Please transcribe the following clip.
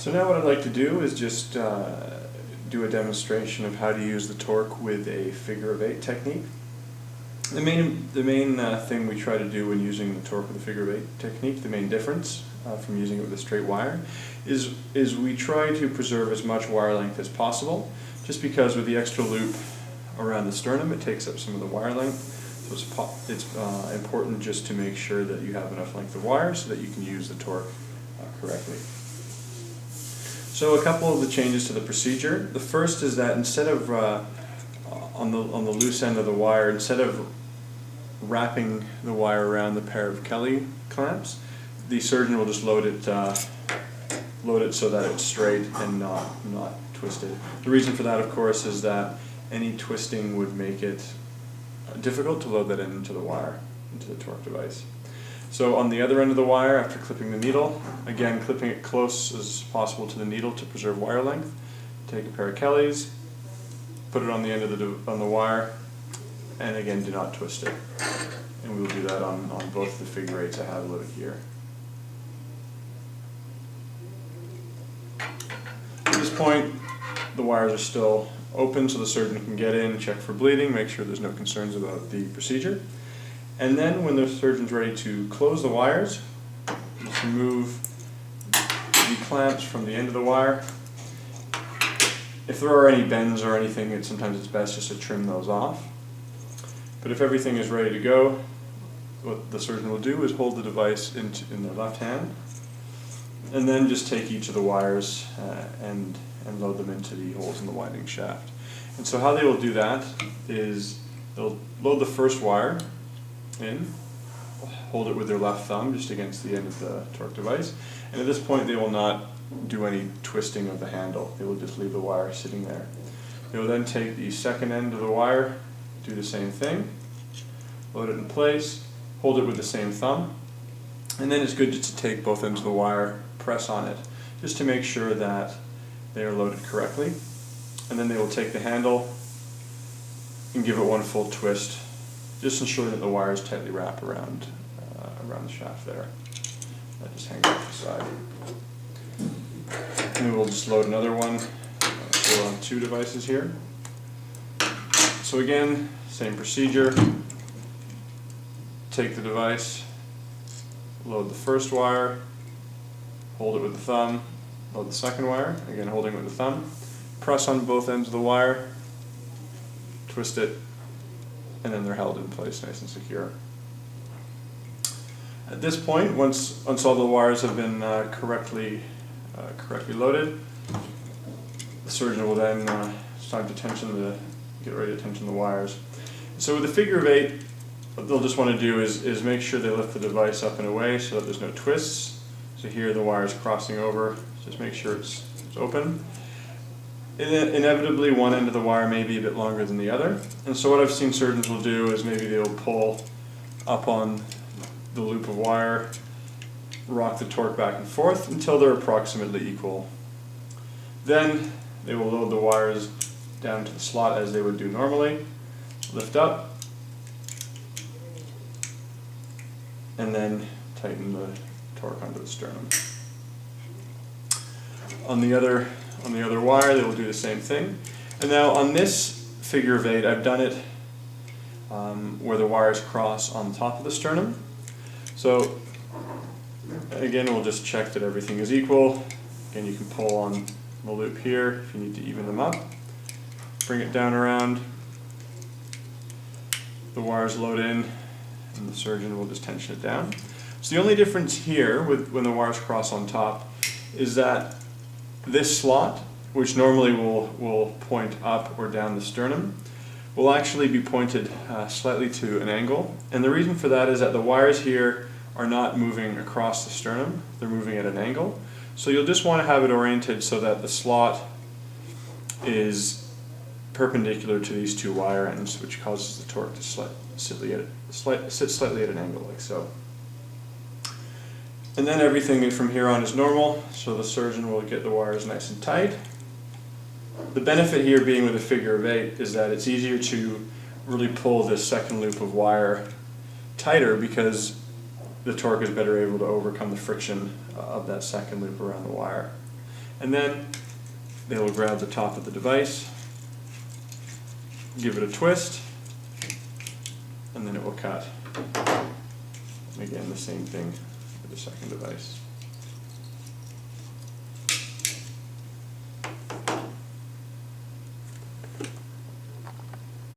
So now what I'd like to do is just do a demonstration of how to use the torque with a figure of 8 technique. The main thing we try to do when using the torque with a figure of 8 technique, the main difference from using it with a straight wire, is we try to preserve as much wire length as possible, just because with the extra loop around the sternum it takes up some of the wire length. So it's important just to make sure that you have enough length of wire so that you can use the torque correctly. So a couple of the changes to the procedure. The first is that instead of on the loose end of the wire, instead of wrapping the wire around the pair of Kelly clamps, the surgeon will just load it so that it's straight and not twisted. The reason for that, of course, is that any twisting would make it difficult to load that into the wire, into the torque device. So on the other end of the wire, after clipping the needle, again clipping it close as possible to the needle to preserve wire length, take a pair of Kellys, put it on the end of the wire, and again do not twist it. And we will do that on both the figure 8s I have loaded here. At this point, the wires are still open so the surgeon can get in, check for bleeding, make sure there's no concerns about the procedure. And then when the surgeon's ready to close the wires, just remove the clamps from the end of the wire. If there are any bends or anything, sometimes it's best just to trim those off. But if everything is ready to go, what the surgeon will do is hold the device in their left hand, and then just take each of the wires and load them into the holes in the winding shaft. And so how they will do that is they'll load the first wire in, hold it with their left thumb just against the end of the torque device, and at this point they will not do any twisting of the handle. They will just leave the wire sitting there. They will then take the second end of the wire, do the same thing, load it in place, hold it with the same thumb, and then it's good just to take both ends of the wire, press on it, just to make sure that they are loaded correctly. And then they will take the handle and give it one full twist, just ensuring that the wires tightly wrap around the shaft there. That just hangs off the side. And we'll just load another one. So we're on 2 devices here. So again, same procedure. Take the device, load the first wire, hold it with the thumb, load the second wire, again holding it with the thumb, press on both ends of the wire, twist it, and then they're held in place nice and secure. At this point, once all the wires have been correctly loaded, the surgeon will then it's time to get ready to tension the wires. So with the figure of 8, what they'll just want to do is make sure they lift the device up and away so that there's no twists. So here the wire is crossing over, just make sure it's open. Inevitably one end of the wire may be a bit longer than the other, and so what I've seen surgeons will do is maybe they'll pull up on the loop of wire, rock the torque back and forth until they're approximately equal. Then they will load the wires down to the slot as they would do normally, lift up, and then tighten the torque onto the sternum. On the other wire, they will do the same thing. And now on this figure of 8, I've done it where the wires cross on the top of the sternum. So again, we'll just check that everything is equal. Again, you can pull on the loop here if you need to even them up. Bring it down around. The wires load in, and the surgeon will just tension it down. So the only difference here when the wires cross on top is that this slot, which normally will point up or down the sternum, will actually be pointed slightly to an angle. And the reason for that is that the wires here are not moving across the sternum, they're moving at an angle. So you'll just want to have it oriented so that the slot is perpendicular to these 2 wire ends, which causes the torque to sit slightly at an angle, like so. And then everything from here on is normal, so the surgeon will get the wires nice and tight. The benefit here being with a figure of 8 is that it's easier to really pull this second loop of wire tighter because the torque is better able to overcome the friction of that second loop around the wire. And then they will grab the top of the device, give it a twist, and then it will cut. And again, the same thing with the second device.